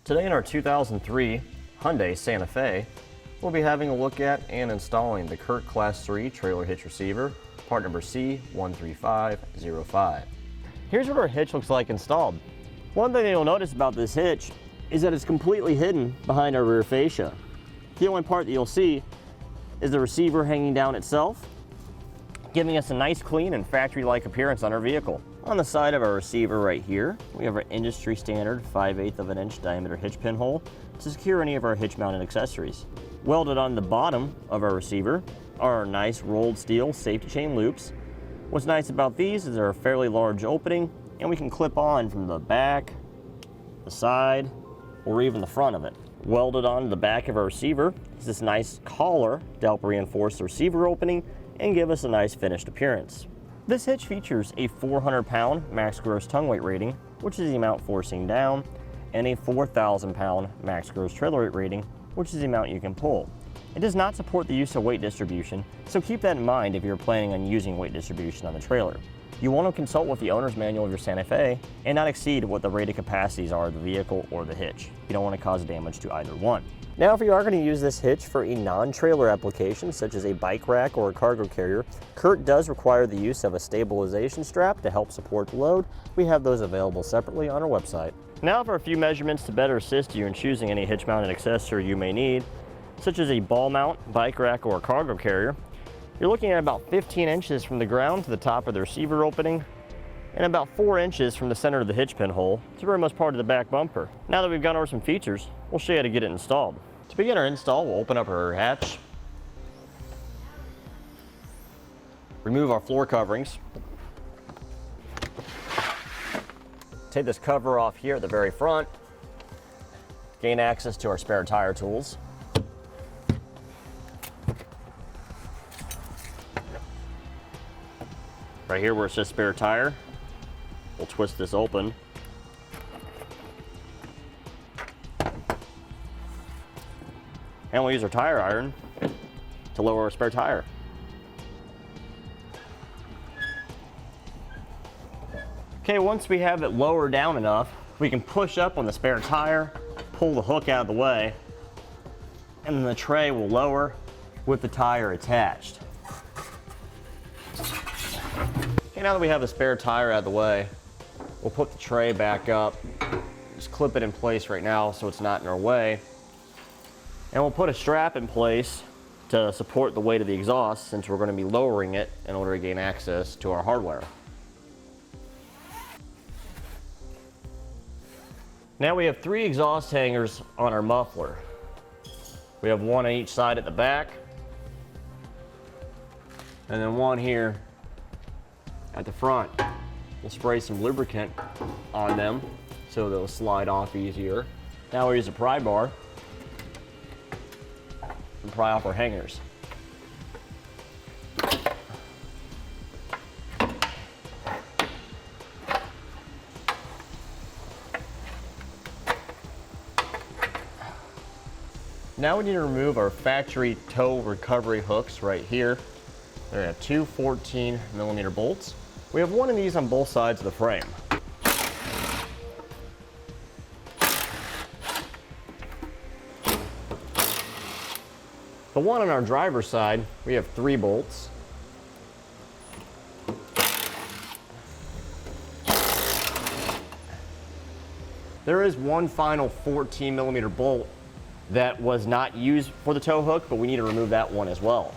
Today in our 2003 Hyundai Santa Fe, we'll be having a look at and installing the CURT Class 3 Trailer Hitch Receiver, part number C13505. Here's what our hitch looks like installed. One thing that you'll notice about this hitch is that it's completely hidden behind our rear fascia. The only part that you'll see is the receiver hanging down itself, giving us a nice clean and factory-like appearance on our vehicle. On the side of our receiver right here, we have our industry standard 5/8 of an inch diameter hitch pinhole to secure any of our hitch mounted accessories. Welded on the bottom of our receiver are our nice rolled steel safety chain loops. What's nice about these is they're a fairly large opening and we can clip on from the back, the side, or even the front of it. Welded on the back of our receiver is this nice collar to help reinforce the receiver opening and give us a nice finished appearance. This hitch features a 400-pound max gross tongue weight rating, which is the amount forcing down, and a 4,000-pound max gross trailer weight rating, which is the amount you can pull. It does not support the use of weight distribution, so keep that in mind if you're planning on using weight distribution on the trailer. You want to consult with the owner's manual of your Santa Fe and not exceed what the rated capacities are of the vehicle or the hitch. You don't want to cause damage to either one. Now, if you are going to use this hitch for a non-trailer application, such as a bike rack or a cargo carrier, CURT does require the use of a stabilization strap to help support the load. We have those available separately on our website. Now for a few measurements to better assist you in choosing any hitch-mounted accessory you may need, such as a ball mount, bike rack, or a cargo carrier. You're looking at about 15 inches from the ground to the top of the receiver opening, and about 4 inches from the center of the hitch pinhole to the rearmost part of the back bumper. Now that we've gone over some features, we'll show you how to get it installed. To begin our install, we'll open up our hatch, remove our floor coverings, take this cover off here at the very front, gain access to our spare tire tools. Right here where it says spare tire, we'll twist this open. And we'll use our tire iron to lower our spare tire. Okay, once we have it lowered down enough, we can push up on the spare tire, pull the hook out of the way, and then the tray will lower with the tire attached. Okay, now that we have the spare tire out of the way, we'll put the tray back up. Just clip it in place right now so it's not in our way. And we'll put a strap in place to support the weight of the exhaust, since we're going to be lowering it in order to gain access to our hardware. Now we have 3 exhaust hangers on our muffler. We have one on each side at the back, and then one here at the front. We'll spray some lubricant on them so they'll slide off easier. Now we'll use a pry bar and pry off our hangers. Now we need to remove our factory tow recovery hooks right here. They have 2 14mm bolts. We have one of these on both sides of the frame. The one on our driver's side, we have 3 bolts. There is one final 14mm bolt that was not used for the tow hook, but we need to remove that one as well.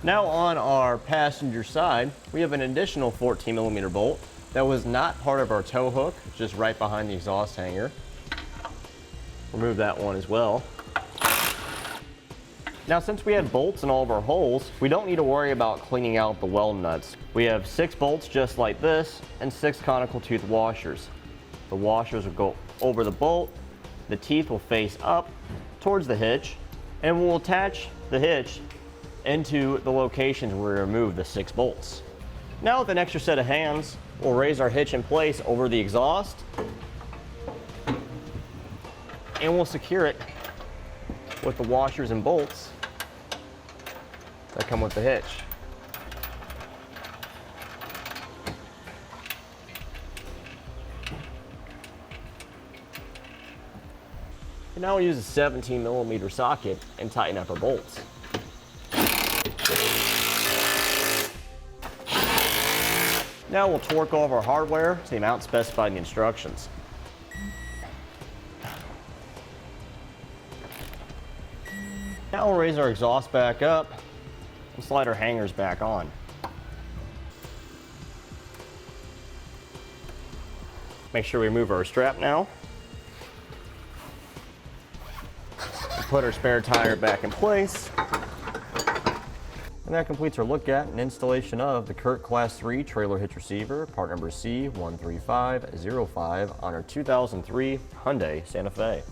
Now on our passenger side, we have an additional 14mm bolt that was not part of our tow hook, just right behind the exhaust hanger. Remove that one as well. Now, since we had bolts in all of our holes, we don't need to worry about cleaning out the weld nuts. We have 6 bolts just like this and 6 conical tooth washers. The washers will go over the bolt, the teeth will face up towards the hitch, and we'll attach the hitch into the locations where we remove the 6 bolts. Now with an extra set of hands, we'll raise our hitch in place over the exhaust, and we'll secure it with the washers and bolts that come with the hitch. Now we'll use a 17mm socket and tighten up our bolts. Now we'll torque all of our hardware to the amount specified in the instructions. Now we'll raise our exhaust back up and slide our hangers back on. Make sure we remove our strap now. Put our spare tire back in place. And that completes our look at and installation of the CURT Class 3 Trailer Hitch Receiver, part number C13505 on our 2003 Hyundai Santa Fe.